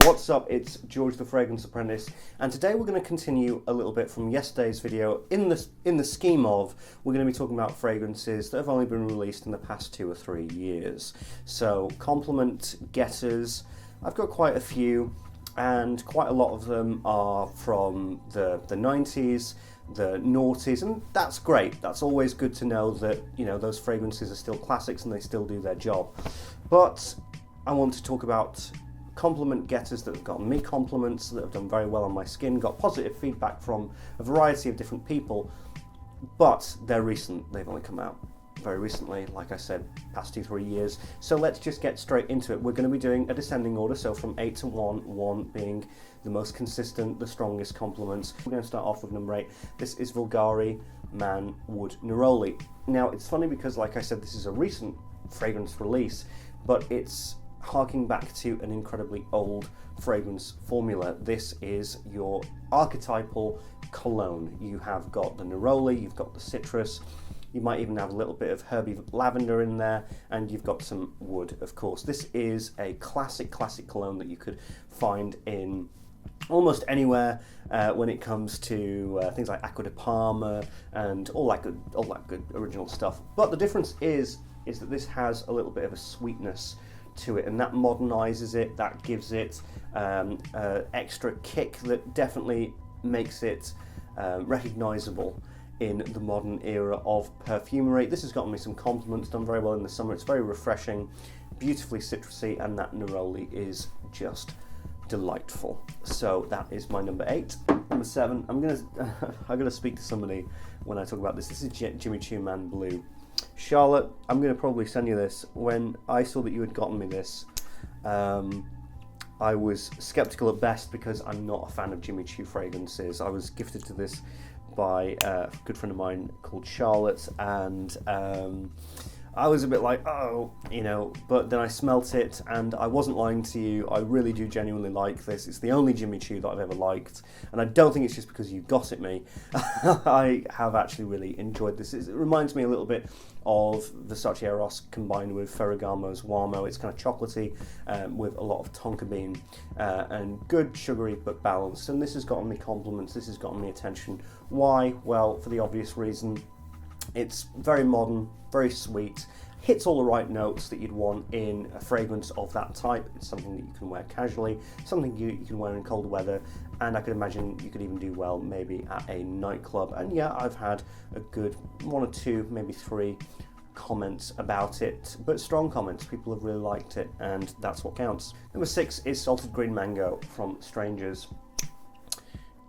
What's up, it's George the Fragrance Apprentice, and today we're going to continue a little bit from yesterday's video in the scheme of we're going to be talking about fragrances that have only been released in the past 2 or 3 years. So compliment getters, I've got quite a few, and quite a lot of them are from the 90s, the noughties, and that's great. That's always good to know that, you know, those fragrances are still classics and they still do their job. But I want to talk about compliment getters that have gotten me compliments, that have done very well on my skin, got positive feedback from a variety of different people, but they're recent. They've only come out very recently, like I said, past 2-3 years. So let's just get straight into it. We're going to be doing a descending order, so from 8 to 1, 1 being the most consistent, the strongest compliments. We're going to start off with number 8. This is BVLGARI Man Wood Neroli. Now, it's funny because, like I said, this is a recent fragrance release, but it's harking back to an incredibly old fragrance formula. This is your archetypal cologne. You have got the neroli, you've got the citrus, you might even have a little bit of herby lavender in there, and you've got some wood, of course. This is a classic cologne that you could find in almost anywhere when it comes to things like Acqua di Parma and all that good original stuff. But the difference is that this has a little bit of a sweetness to it, and that modernizes it, that gives it extra kick that definitely makes it recognizable in the modern era of perfumery. This has gotten me some compliments, done very well in the summer. It's very refreshing, beautifully citrusy, and that neroli is just delightful. So that is my number 8. Number 7, I'm gonna speak to somebody when I talk about this. This is Jimmy Choo Man Blue. Charlotte, I'm going to probably send you this. When I saw that you had gotten me this, I was skeptical at best because I'm not a fan of Jimmy Choo fragrances. I was gifted to this by a good friend of mine called Charlotte, and I was a bit like, oh, you know, but then I smelt it and I wasn't lying to you. I really do genuinely like this. It's the only Jimmy Choo that I've ever liked, and I don't think it's just because you got it me. I have actually really enjoyed this. It reminds me a little bit of Versace Eros combined with Ferragamo's Wamo. It's kind of chocolatey with a lot of tonka bean and good sugary but balanced, and this has gotten me compliments. This has gotten me attention. Why? Well, for the obvious reason. It's very modern, very sweet, hits all the right notes that you'd want in a fragrance of that type. It's something that you can wear casually, something you can wear in cold weather, and I could imagine you could even do well maybe at a nightclub. And yeah, I've had a good 1 or 2, maybe 3 comments about it, but strong comments. People have really liked it, and that's what counts. Number 6 is Salted Green Mango from Strangers.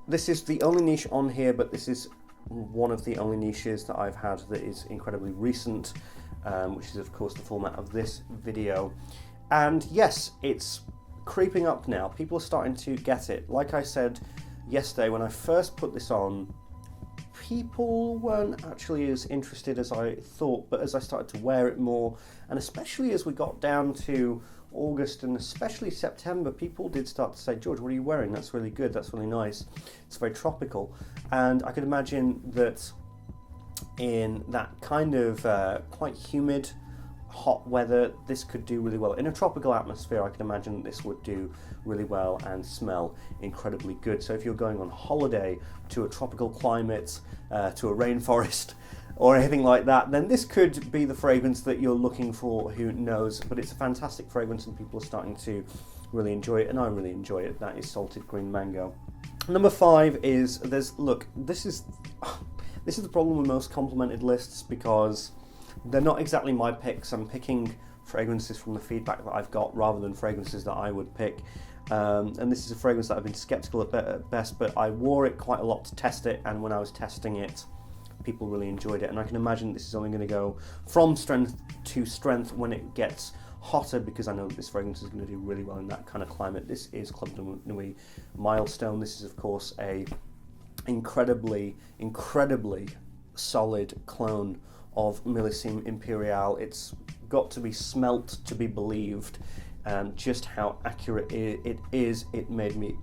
This is the only niche on here, but this is one of the only niches that I've had that is incredibly recent, which is of course the format of this video. And yes, it's creeping up now. People are starting to get it. Like I said yesterday, when I first put this on, people weren't actually as interested as I thought, but as I started to wear it more, and especially as we got down to August and especially September, people did start to say, George, what are you wearing? That's really good, that's really nice, it's very tropical. And I could imagine that in that kind of quite humid, hot weather, this could do really well. In a tropical atmosphere, I can imagine this would do really well and smell incredibly good. So if you're going on holiday to a tropical climate, to a rainforest, or anything like that, then this could be the fragrance that you're looking for, who knows. But it's a fantastic fragrance and people are starting to really enjoy it, and I really enjoy it. That is Salted Green Mango. Number 5 is, look, this is the problem with most complimented lists, because they're not exactly my picks. I'm picking fragrances from the feedback that I've got rather than fragrances that I would pick. And this is a fragrance that I've been skeptical at best, but I wore it quite a lot to test it, and when I was testing it, people really enjoyed it, and I can imagine this is only going to go from strength to strength when it gets hotter, because I know that this fragrance is going to do really well in that kind of climate. This is Club de Nuit Milestone. This is of course a incredibly solid clone of Millésime Impérial. It's got to be smelt to be believed, and just how accurate it is, it made me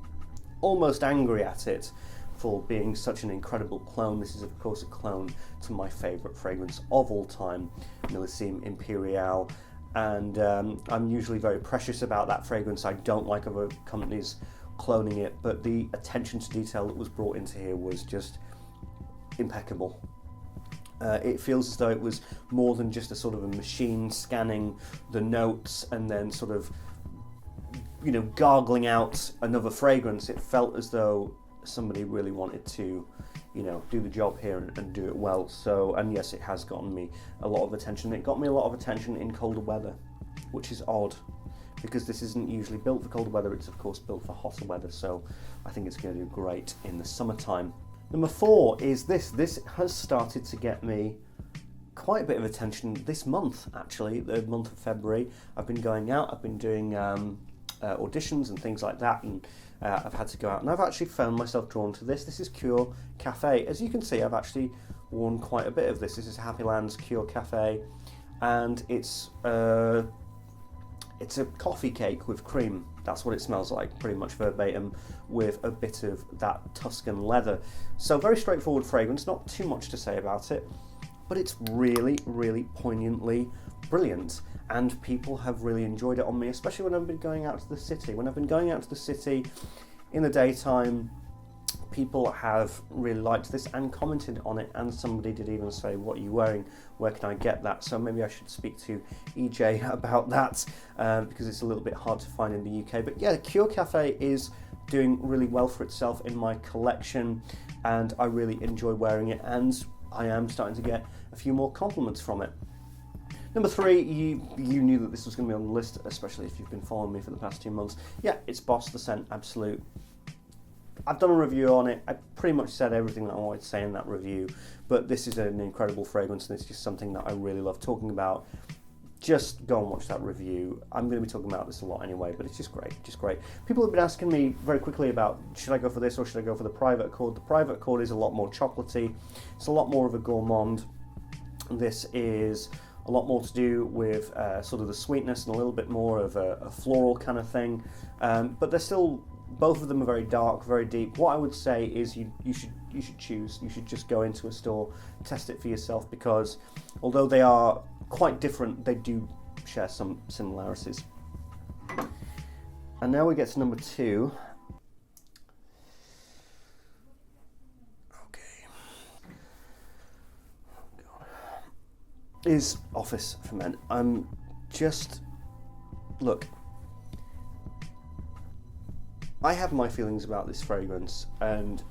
almost angry at it for being such an incredible clone. This is of course a clone to my favourite fragrance of all time, Millésime Impérial. and I'm usually very precious about that fragrance. I don't like other companies cloning it, but the attention to detail that was brought into here was just impeccable. It feels as though it was more than just a sort of a machine scanning the notes and then sort of, you know, gargling out another fragrance. It felt as though somebody really wanted to, you know, do the job here and do it well. So, and yes, it has gotten me a lot of attention. It got me a lot of attention in colder weather, which is odd, because this isn't usually built for colder weather. It's of course built for hotter weather, so I think it's going to do great in the summertime. Number 4 is this. This has started to get me quite a bit of attention this month, actually, the month of February. I've been going out, I've been doing auditions and things like that, and I've had to go out, and I've actually found myself drawn to this. This is CUIR Cafe. As you can see, I've actually worn quite a bit of this. This is HAPPYLAND's CUIR Cafe, and it's a coffee cake with cream. That's what it smells like, pretty much verbatim, with a bit of that Tuscan leather. So very straightforward fragrance, not too much to say about it, but it's really, really poignantly brilliant, and people have really enjoyed it on me, especially when I've been going out to the city. When I've been going out to the city in the daytime, people have really liked this and commented on it, and somebody did even say, "What are you wearing? Where can I get that?" So maybe I should speak to EJ about that, because it's a little bit hard to find in the UK. But yeah, CUIR Cafe is doing really well for itself in my collection, and I really enjoy wearing it, and I am starting to get a few more compliments from it. Number 3, you knew that this was going to be on the list, especially if you've been following me for the past 2 months. Yeah, it's Boss The Scent Absolute. I've done a review on it. I pretty much said everything that I wanted to say in that review, but this is an incredible fragrance, and it's just something that I really love talking about. Just go and watch that review. I'm going to be talking about this a lot anyway, but it's just great, just great. People have been asking me very quickly about, should I go for this or should I go for the Private Accord? The Private Accord is a lot more chocolatey. It's a lot more of a gourmand. This is a lot more to do with sort of the sweetness and a little bit more of a floral kind of thing, but they're still, both of them are very dark, very deep. What I would say is you should choose. You should just go into a store, test it for yourself, because although they are quite different, they do share some similarities. And now we get to number 2. Okay. Oh God. Is Office for Men. I'm just, look, I have my feelings about this fragrance, and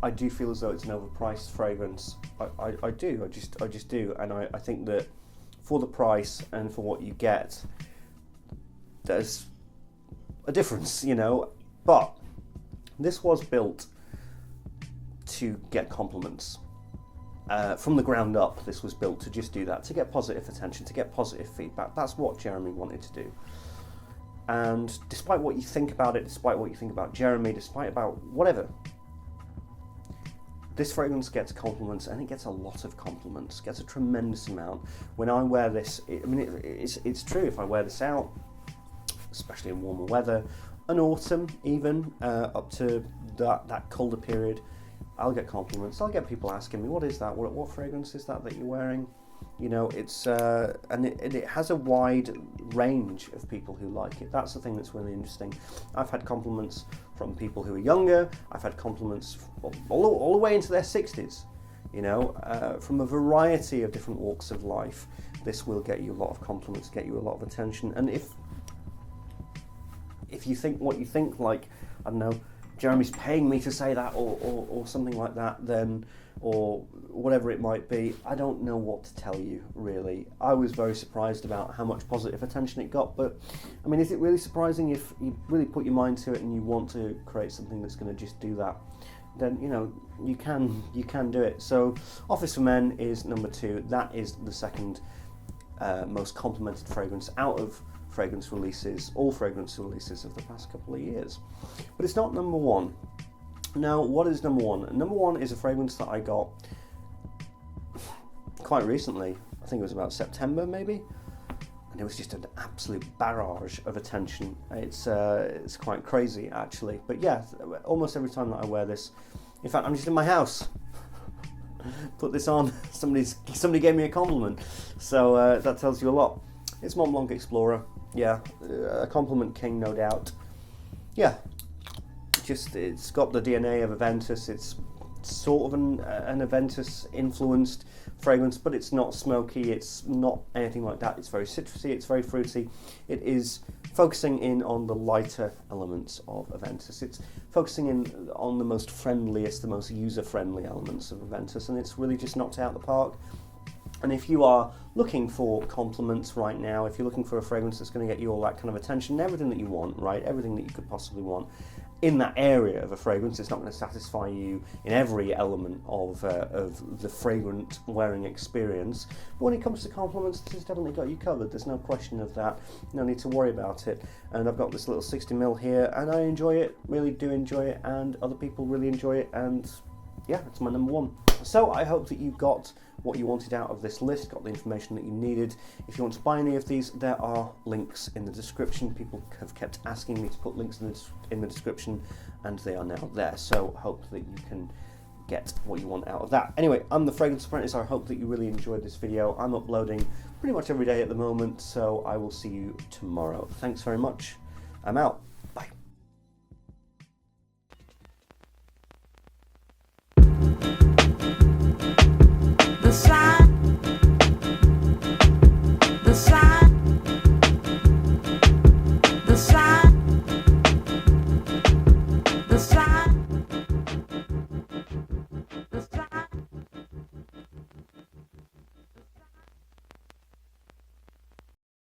I do feel as though it's an overpriced fragrance. I do, I just do, and I think that for the price and for what you get, there's a difference, you know. But this was built to get compliments. From the ground up, this was built to just do that, to get positive attention, to get positive feedback. That's what Jeremy wanted to do. And despite what you think about it, despite what you think about Jeremy, despite about whatever, this fragrance gets compliments, and it gets a lot of compliments, gets a tremendous amount. When I wear this, it's true, if I wear this out, especially in warmer weather, an autumn even, up to that colder period, I'll get compliments. I'll get people asking me, what is that? What fragrance is that you're wearing? You know, it's and it has a wide range of people who like it. That's the thing that's really interesting. I've had compliments from people who are younger. I've had compliments all the way into their 60s. You know, from a variety of different walks of life. This will get you a lot of compliments, get you a lot of attention. And if you think what you think, like, I don't know, Jeremy's paying me to say that, or something like that, then, or whatever it might be, I don't know what to tell you, really. I was very surprised about how much positive attention it got, but, I mean, is it really surprising? If you really put your mind to it and you want to create something that's going to just do that, then, you know, you can do it. So, Office for Men is number 2. That is the second most complimented fragrance out of fragrance releases, all fragrance releases of the past couple of years. But it's not number 1. Now, what is number 1? Number 1 is a fragrance that I got quite recently. I think it was about September, maybe, and it was just an absolute barrage of attention. It's quite crazy, actually. But yeah, almost every time that I wear this, in fact, I'm just in my house, put this on, somebody gave me a compliment, so that tells you a lot. It's Mont Blanc Explorer. Yeah, a compliment king, no doubt. Yeah, just it's got the DNA of Aventus. It's sort of an Aventus influenced fragrance, but it's not smoky, it's not anything like that. It's very citrusy, it's very fruity. It is focusing in on the lighter elements of Aventus. It's focusing in on the most friendliest, the most user-friendly elements of Aventus, and it's really just knocked out the park. And if you are looking for compliments right now, if you're looking for a fragrance that's going to get you all that kind of attention, everything that you want, right, everything that you could possibly want in that area of a fragrance, it's not going to satisfy you in every element of the fragrant wearing experience. But when it comes to compliments, it's definitely got you covered. There's no question of that. No need to worry about it. And I've got this little 60ml here, and I enjoy it, really do enjoy it, and other people really enjoy it, and yeah, it's my number one. So I hope that you got what you wanted out of this list, got the information that you needed. If you want to buy any of these, there are links in the description. People have kept asking me to put links in the description, and they are now there. So hope that you can get what you want out of that. Anyway, I'm the Fragrance Apprentice. I hope that you really enjoyed this video. I'm uploading pretty much every day at the moment, so I will see you tomorrow. Thanks very much. I'm out.